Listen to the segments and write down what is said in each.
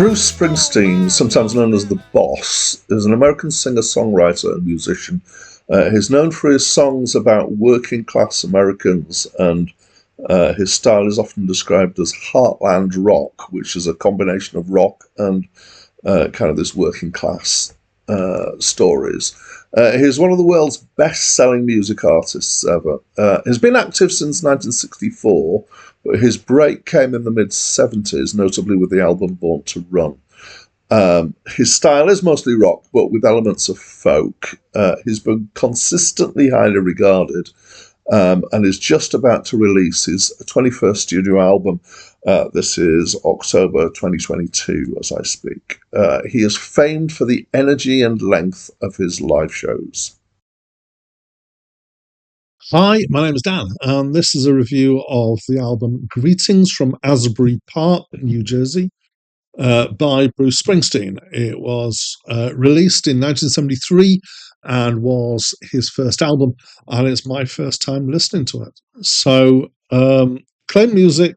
Bruce Springsteen, sometimes known as the Boss, is an American singer-songwriter and musician. He's known for his songs about working-class Americans, and his style is often described as heartland rock, which is a combination of rock and kind of this working-class stories. He's one of the world's best-selling music artists ever. He's been active since 1964, but his break came in the mid-70s, notably with the album Born to Run. His style is mostly rock, but with elements of folk. He's been consistently highly regarded, and is just about to release his 21st studio album. This is October 2022 as I speak. He is famed for the energy and length of his live shows. Hi, my name is Dan, and this is a review of the album Greetings from Asbury Park, New Jersey, by Bruce Springsteen. It was released in 1973 and was his first album, and it's my first time listening to it. So, Acclaimed Music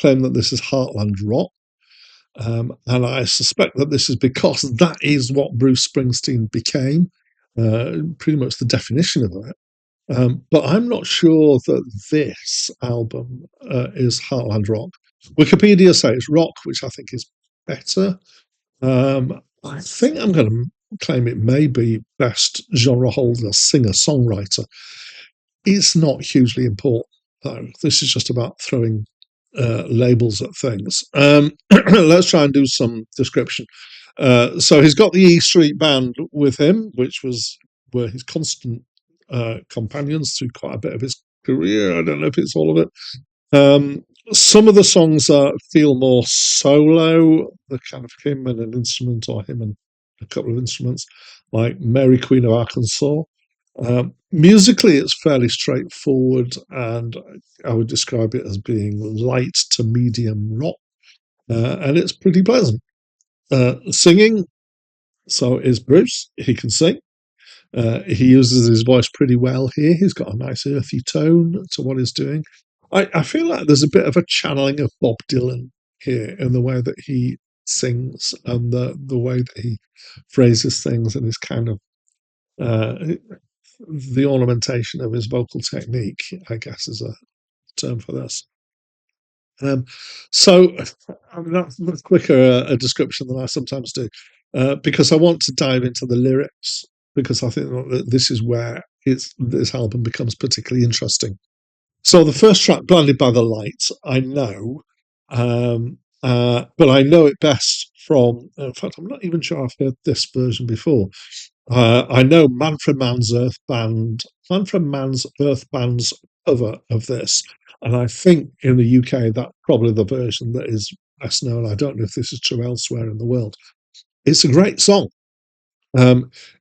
claim that this is Heartland rock, and I suspect that this is because that is what Bruce Springsteen became, pretty much the definition of it. But I'm not sure that this album is Heartland rock. Wikipedia says it's rock, which I think is better. I think I'm going to claim it may be best genre holder, singer-songwriter. It's not hugely important, though. This is just about throwing labels at things. Let's try and do some description. So he's got the E Street Band with him, which were his constant companions through quite a bit of his career. I don't know if it's all of it. Some of the songs feel more solo, the kind of him and an instrument or him and a couple of instruments, like Mary Queen of Arkansas. Musically, it's fairly straightforward, and I would describe it as being light to medium rock, and it's pretty pleasant. Singing, so is Bruce. He can sing. He uses his voice pretty well here. He's got a nice earthy tone to what he's doing. I feel like there's a bit of a channeling of Bob Dylan here in the way that he sings and the way that he phrases things and his kind of the ornamentation of his vocal technique, I guess, is a term for this. So that's much quicker a description than I sometimes do, because I want to dive into the lyrics, because I think that this is where this album becomes particularly interesting. So the first track, Blinded by the Light, I know, but I know it best from, in fact, I'm not even sure I've heard this version before. I know Manfred Mann's Earth Band's cover of this, and I think in the UK that's probably the version that is best known. I don't know if this is true elsewhere in the world. It's a great song.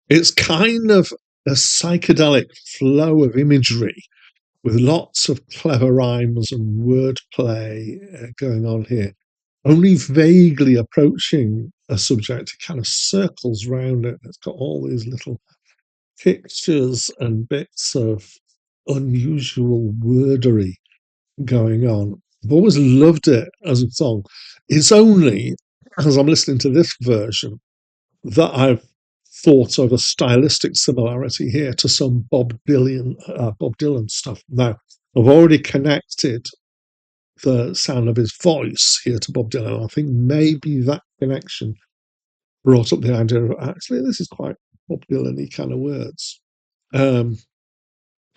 It's kind of a psychedelic flow of imagery with lots of clever rhymes and wordplay going on here, only vaguely approaching a subject. It kind of circles round it. It's got all these little pictures and bits of unusual wordery going on. I've always loved it as a song. It's only as I'm listening to this version that I've thought of a stylistic similarity here to some Bob Dylan stuff. Now, I've already connected the sound of his voice here to Bob Dylan. I think maybe that connection brought up the idea of actually this is quite Bob Dylan-y kind of words.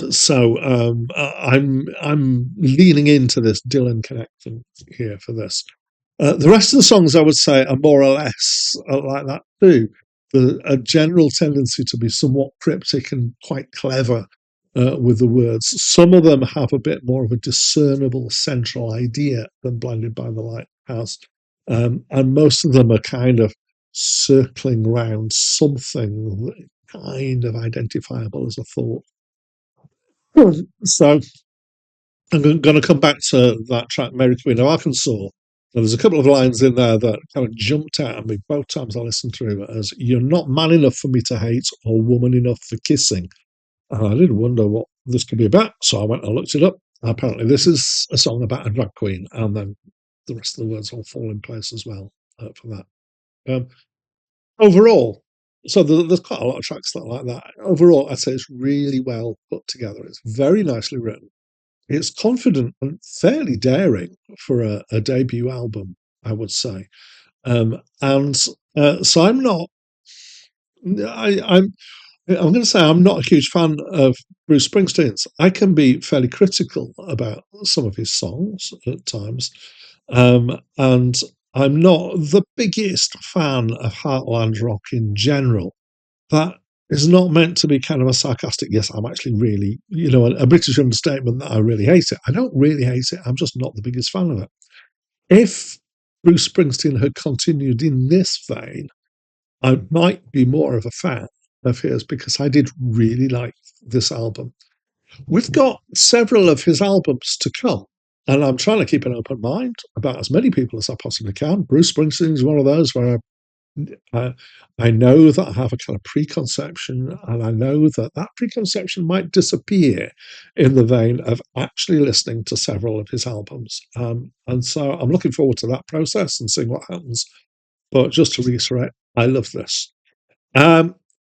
So I'm leaning into this Dylan connection here for this. The rest of the songs I would say are more or less like that too. A general tendency to be somewhat cryptic and quite clever with the words. Some of them have a bit more of a discernible central idea than Blinded by the Lighthouse, and most of them are kind of circling around something kind of identifiable as a thought. So I'm going to come back to that track, Mary Queen of Arkansas. There's a couple of lines in there that kind of jumped out at me both times I listened through it as, "You're not man enough for me to hate or woman enough for kissing." And I did wonder what this could be about, so I went and looked it up. Apparently this is a song about a drag queen, and then the rest of the words all fall in place as well for that. Overall, so there's quite a lot of tracks that are like that. Overall, I'd say it's really well put together. It's very nicely written. It's confident and fairly daring for a debut album, I would say. And so I'm going to say I'm not a huge fan of Bruce Springsteen's. I can be fairly critical about some of his songs at times, and I'm not the biggest fan of Heartland rock in general. That is not meant to be kind of a sarcastic, yes, I'm actually really, a British understatement that I really hate it. I don't really hate it. I'm just not the biggest fan of it. If Bruce Springsteen had continued in this vein, I might be more of a fan of his because I did really like this album. We've got several of his albums to come, and I'm trying to keep an open mind about as many people as I possibly can. Bruce Springsteen is one of those where I know that I have a kind of preconception, and I know that that preconception might disappear in the vein of actually listening to several of his albums. And so I'm looking forward to that process and seeing what happens. But just to reiterate, I love this. Um,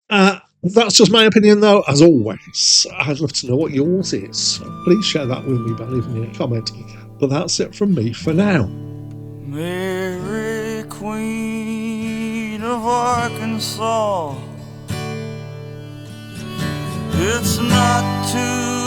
that's just my opinion, though. As always, I'd love to know what yours is. So please share that with me by leaving me a comment. But that's it from me for now. Mary, Queen of Arkansas, it's not too